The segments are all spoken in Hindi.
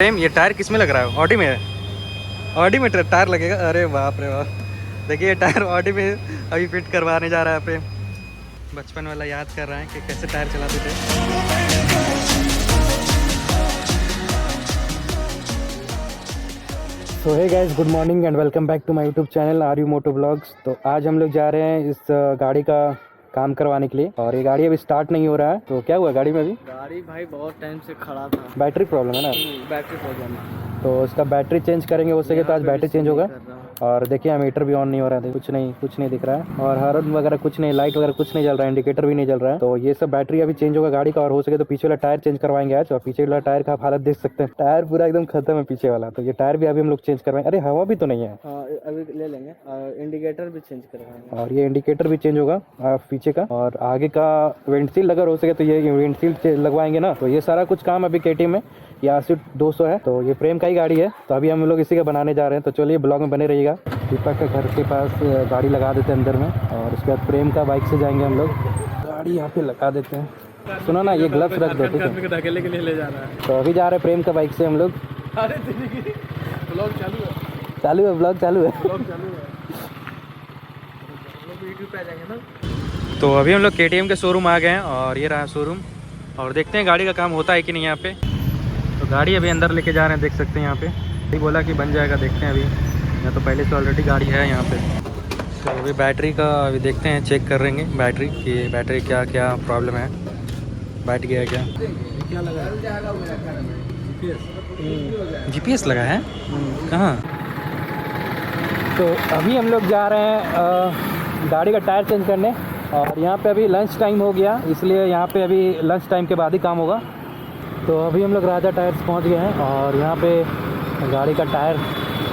सेम ये टायर किस में लग रहा है? ऑडी में है। ऑडी में टायर लगेगा? अरे बाप रे बाप, देखिए ये टायर ऑडी में अभी फिट करवाने जा रहा है। पे बचपन वाला याद कर रहे हैं कि कैसे टायर चलाते थे। So hey guys, good morning and welcome back to my YouTube channel R U moto blogs. तो आज हम लोग जा रहे हैं इस गाड़ी का काम करवाने के लिए, और ये गाड़ी अभी स्टार्ट नहीं हो रहा है। तो क्या हुआ गाड़ी में? अभी गाड़ी भाई बहुत टाइम से खड़ा था। बैटरी प्रॉब्लम है ना? बैटरी प्रॉब्लम है, तो इसका बैटरी चेंज करेंगे, हो सके तो आज बैटरी चेंज होगा। और देखिए मीटर भी ऑन नहीं हो रहा है, कुछ नहीं दिख रहा है, और हॉर्न वगैरह कुछ नहीं, लाइट वगैरह कुछ नहीं जल रहा है, इंडिकेटर भी नहीं जल रहा है। तो ये सब बैटरी अभी चेंज होगा गाड़ी का, और हो सके तो पीछे वाला टायर चेंज करवाएंगे आज। और पीछे वाला टायर का आप हालत देख सकते हैं, टायर पूरा एकदम खत्म है पीछे वाला। तो ये टायर भी अभी हम लोग चेंज करवाएंगे। अरे हवा भी तो नहीं है। हाँ, अभी ले लेंगे। इंडिकेटर भी चेंज करवाएंगे, और ये इंडिकेटर भी चेंज होगा पीछे का, और आगे का विंडशील्ड अगर हो सके तो ये विंडशील्ड लगवाएंगे ना। तो ये सारा कुछ काम अभी केटीएम में, ये आशिफ 200 है। तो ये प्रेम का ही गाड़ी है, तो अभी हम लोग इसी का बनाने जा रहे हैं। तो चलिए ब्लॉग में बने रहिएगा। दीपक के घर के पास गाड़ी लगा देते हैं अंदर में, और उसके बाद प्रेम का बाइक से जाएंगे हम लोग। गाड़ी यहाँ पे लगा देते हैं। सुनो ना, ये ग्लव्स रख दो, ठीक है? अकेले के लिए ले जा रहा है। तो अभी जा रहे हैं प्रेम का बाइक से हम लोग। अरे ब्लॉग चालू है, ब्लॉग चालू है। यूट्यूब पे आ जाएंगे ना। तो अभी हम लोग केटीएम के शोरूम आ गए हैं, और ये रहा शोरूम। और देखते हैं गाड़ी का काम होता है कि नहीं यहाँ पे। तो गाड़ी अभी अंदर लेके जा रहे हैं, देख सकते हैं यहाँ पे। अभी बोला कि बन जाएगा, देखते हैं अभी। यहाँ तो पहले से ऑलरेडी गाड़ी है यहाँ पे। तो अभी बैटरी का अभी देखते हैं, चेक कर रहेंगे बैटरी की, बैटरी क्या क्या प्रॉब्लम है, बैठ गया है क्या लगा है? जीपीएस लगा है कहाँ? तो अभी हम लोग जा रहे हैं गाड़ी का टायर चेंज करने, और यहाँ पे अभी लंच टाइम हो गया, इसलिए यहाँ पे अभी लंच टाइम के बाद ही काम होगा। तो अभी हम लोग राजा टायर्स पहुँच गए हैं, और यहाँ पे गाड़ी का टायर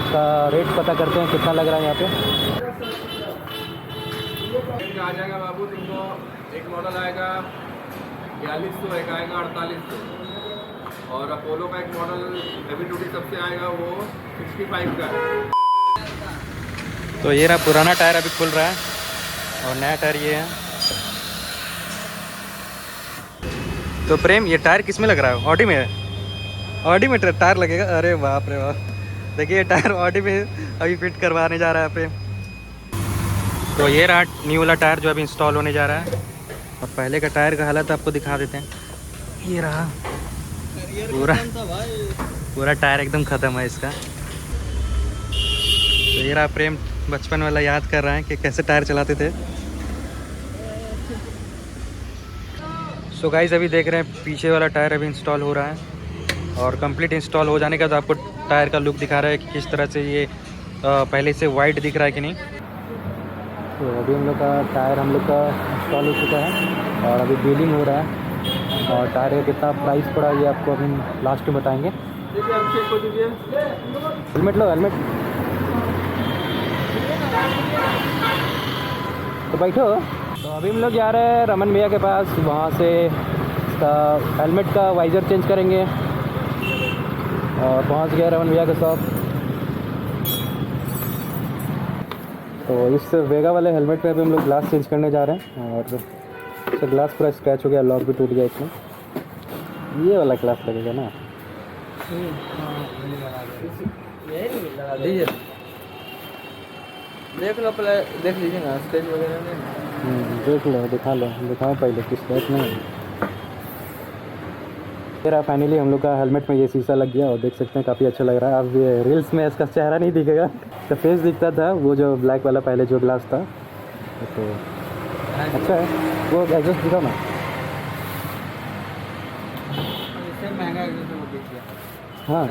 का रेट पता करते हैं कितना लग रहा है यहाँ पे। आ जाएगा बाबू, तुमको एक मॉडल आएगा 4200, एक आएगा 4800, और अपोलो का एक मॉडल हेवी ड्यूटी सबसे आएगा वो 65 का है। तो ये रहा पुराना टायर अभी खुल रहा है, और नया टायर ये है। तो प्रेम ये टायर किस में लग रहा है? ऑडी में है। ऑडी में टायर लगेगा? अरे बाप रे बाप, देखिए ये टायर ऑडी में अभी फिट करवाने जा रहा है पे। तो ये रहा न्यू वाला टायर जो अभी इंस्टॉल होने जा रहा है, और पहले का टायर का हालत आपको दिखा देते हैं। ये रहा पूरा टायर एकदम ख़त्म है इसका। तो ये रहा प्रेम बचपन वाला याद कर रहा है कि कैसे टायर चलाते थे। सो गाइस, अभी देख रहे हैं पीछे वाला टायर अभी इंस्टॉल हो रहा है, और कंप्लीट इंस्टॉल हो जाने का तो आपको टायर का लुक दिखा रहा है कि किस तरह से ये पहले से वाइट दिख रहा है कि नहीं। तो अभी हम लोग का टायर हम लोग का इंस्टॉल हो चुका है, और अभी बिलिंग हो रहा है, और टायर का कितना प्राइस पड़ा ये आपको अभी लास्ट में बताएंगे। हेलमेट लो, हेलमेट तो बैठो। तो अभी हम लोग जा रहे हैं रमन भैया के पास, वहाँ से इसका हेलमेट का वाइज़र चेंज करेंगे, और पहुँच गया रमन भैया के शॉप। तो इस वेगा वाले हेलमेट पे अभी हम लोग ग्लास चेंज करने जा रहे हैं, और इसका ग्लास पूरा स्क्रैच हो गया, लॉक भी टूट गया इसमें। ये वाला ग्लास लगेगा ना? देख लो पहले, देख लीजिए ना स्क्रेच वगैरह नहीं। देख लो, दिखाओ पहले किस स्क्रैच में। मेरा फाइनली हम लोग का हेलमेट में ये शीशा लग गया, और देख सकते हैं काफ़ी अच्छा लग रहा है। अब ये रील्स में इसका चेहरा नहीं दिखेगा, तो फेस दिखता था, वो जो ब्लैक वाला पहले जो ग्लास था। तो अच्छा है, वो एडजस्ट दिखाओ ना। इससे महंगा है, हाँ,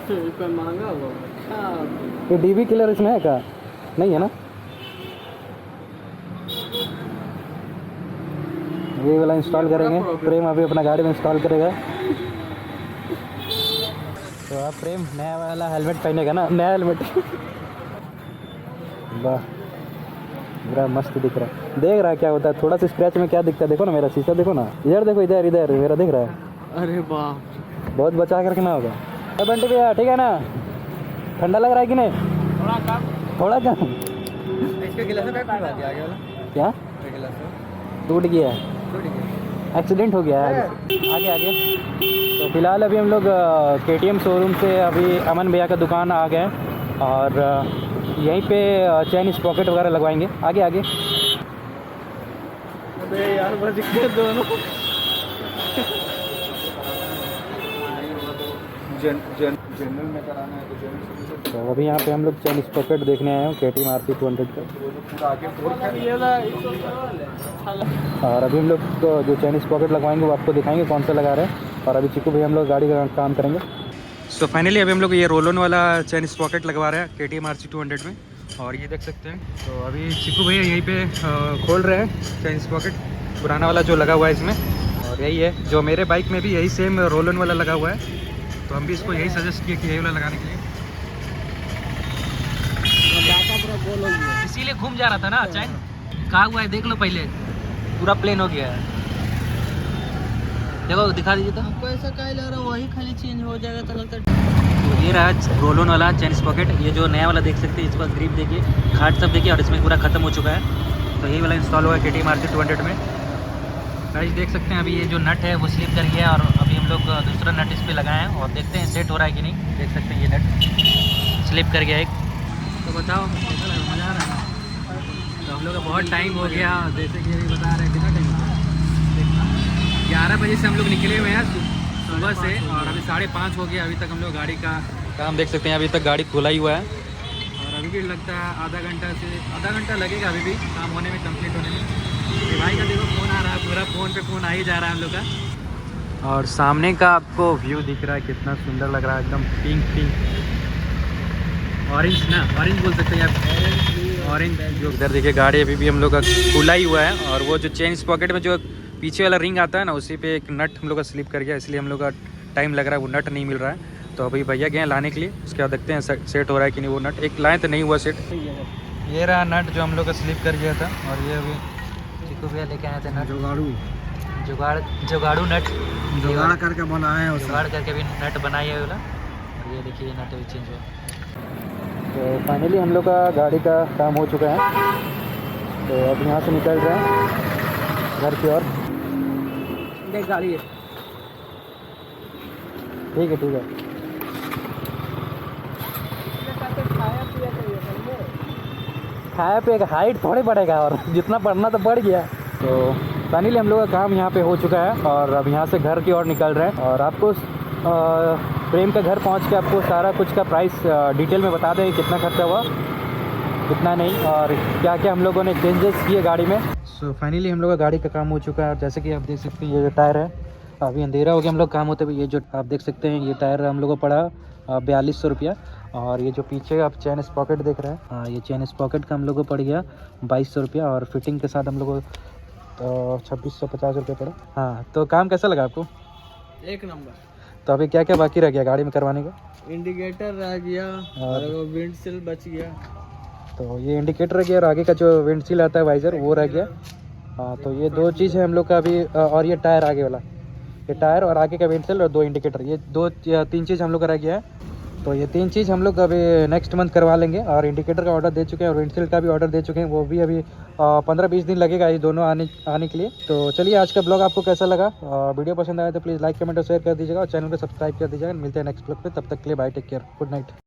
7,000 महंगा होगा। ये डीबी किलर इसमें है क्या? नहीं है ना? ये वाला इंस्टॉल करेंगे, प्रेम अभी अपना गाड़ी में इंस्टॉल करेगा। तो आप प्रेम नया वाला हेलमेट पहनेगा ना? नया हेलमेट वाह, पूरा मस्त दिख रहा है। देख रहा है क्या होता है, थोड़ा सा स्क्रैच में क्या दिखता है, देखो ना मेरा शीशा, देखो ना, इधर देखो, इधर मेरा दिख रहा है। अरे वाह, बहुत बचा कर रखना होगा। अब बंटी भैया ठीक है ना? ठंडा लग रहा है कि नहीं? थोड़ा कम। इसका गिलास आगे वाला क्या गिलास टूट गया है, एक्सीडेंट हो गया है आगे। तो तो फिलहाल अभी हम लोग KTM शोरूम से अभी अमन भैया का दुकान आ गए हैं और यहीं पे चैन स्प्रॉकेट वगैरह लगवाएंगे। आगे आगे अबे यार बच गए दोनों। जनरल में कराना है तो जनरल। तो अभी यहाँ पे हम लोग चैन स्प्रॉकेट देखने आए हैं KTM RC 200 का। और अभी हम लोग जो चैन स्प्रॉकेट लगवाएंगे वो आपको दिखाएंगे कौन सा लगा रहे हैं। और अभी चिकू भैया हम लोग गाड़ी का काम करेंगे। सो फाइनली अभी हम लोग ये रोल ऑन वाला चैन स्प्रॉकेट लगवा रहे हैं KTM RC 200 में। और ये देख सकते हैं तो अभी चिकू भैया यहीं पे खोल रहे हैं चैन स्प्रॉकेट पुराना वाला जो लगा हुआ है इसमें। और यही है जो मेरे बाइक में भी यही सेम रोल ऑन वाला लगा हुआ है, तो हम भी इसको यही सजेस्ट किए कि यही वाला लगाने के लिए। इसीलिए घूम जा रहा था ना चैन। कहा हुआ है देख लो, पहले पूरा प्लेन हो गया है। देखो दिखा दीजिए तो। आपको ऐसा क्या लग रहा है वही खाली चेंज हो जाएगा तो लगता है। तो ये रहा रोल ऑन वाला चैन स्प्रॉकेट। ये जो नया वाला देख सकते हैं, इसका ग्रिप देखिए, खाट सब देखिए, और इसमें पूरा खत्म हो चुका है। तो यही वाला इंस्टॉल हुआ है KTM RC 200 में। गाइस देख सकते हैं अभी ये जो नट है वो स्लिप कर गया और अभी हम लोग दूसरा नट इस पर लगाए हैं और देखते हैं सेट हो रहा है कि नहीं। देख सकते हैं ये नट स्लिप कर गया एक। तो बताओ कैसा लगा, मज़ा आ रहा है ना? तो हम लोग का बहुत टाइम हो गया, जैसे कि अभी बता रहे हैं कितना टाइम हो गया। 11 बजे से हम लोग निकले हुए हैं सुबह से और अभी 5:30 हो गया। अभी तक हम लोग गाड़ी का काम देख सकते हैं, अभी तक गाड़ी खुला ही हुआ है। और अभी भी लगता है आधा घंटा लगेगा अभी भी काम होने में, कंप्लीट होने में। ये भाई का देखो फ़ोन आ रहा है, पूरा फ़ोन पे फ़ोन आ ही जा रहा है हम लोग का। और सामने का आपको व्यू दिख रहा है, कितना सुंदर लग रहा है, एकदम पिंक ऑरेंज ना, ऑरेंज बोल सकते हैं आप, ऑरेंज। जो इधर देखिए गाड़ी अभी भी हम लोग का खुला ही हुआ है। और वो जो चेन स्प्रॉकेट में जो पीछे वाला रिंग आता है ना, उसी पे एक नट हम लोग का स्लिप कर गया, इसलिए हम लोग का टाइम लग रहा है, वो नट नहीं मिल रहा है। तो अभी भैया गए हैं लाने के लिए, उसके बाद देखते हैं सेट हो रहा है कि नहीं। वो नट एक लाए तो नहीं हुआ सेट। ये रहा नट जो हम लोग का स्लिप कर गया था। और ये अभी चिकू भैया लेके आए थे नट, जुगाड़ू नट, जुगाड़ करके बनाए हैं जुगाड़ करके भी नट बनाई है वाला। और ये देखिए नट भी चेंज हुआ। तो फाइनली हम लोग का गाड़ी का काम हो चुका है। तो अब यहाँ से निकल रहे हैं घर की ओर। देख गाड़ी है, ठीक है ठीक है। खाया पिया का हाइट थोड़ी बढ़ेगा, और जितना बढ़ना तो बढ़ गया। तो फाइनली हम लोग का काम यहाँ पे हो चुका है और अब यहाँ से घर की ओर निकल रहे हैं। और आपको प्रेम का घर पहुँच के आपको सारा कुछ का प्राइस डिटेल में बता दें, कितना खर्चा हुआ कितना नहीं, और क्या क्या हम लोगों ने चेंजेस किए गाड़ी में। सो फाइनली हम लोग का गाड़ी का काम हो चुका है। और जैसे कि आप देख सकते हैं ये जो टायर है, अभी अंधेरा हो गया हम लोग काम होते हुए। ये जो आप देख सकते हैं ये टायर हम लोग को पड़ा 4200 रुपया। और ये जो पीछे आप चैन स्प्रॉकेट देख रहे हैं, ये चैन स्प्रॉकेट का हम लोग को पड़ गया 2200 रुपया। और फिटिंग के साथ हम लोग को 2650 रुपये पड़ा। हाँ, तो काम कैसा लगा आपको? एक नंबर। तो अभी क्या क्या बाकी रह गया गाड़ी में करवाने का? इंडिकेटर रह गया और विंडशील्ड बच गया। तो ये इंडिकेटर रह गया और आगे का जो विंडशील्ड आता है वाइज़र वो रह गया। हाँ, तो ये दो चीज़ है हम लोग का अभी। और ये टायर आगे वाला, ये टायर और आगे का विंडशील्ड और 2 इंडिकेटर, ये 3 चीज़ हम लोग का रह गया है। तो ये 3 चीज़ हम लोग अभी नेक्स्ट मंथ करवा लेंगे। और इंडिकेटर का ऑर्डर दे चुके हैं और विंडशील्ड का भी ऑर्डर दे चुके हैं, वो भी अभी 15-20 दिन लगेगा ये दोनों आने के लिए। तो चलिए आज का ब्लॉग आपको कैसा लगा? वीडियो पसंद आया तो प्लीज़ लाइक कमेंट और शेयर कर दीजिएगा और चैनल को सब्सक्राइब कर दीजिएगा। मिलते हैं नेक्स्ट ब्लॉग पे, तब तक के लिए bye, take care, good night.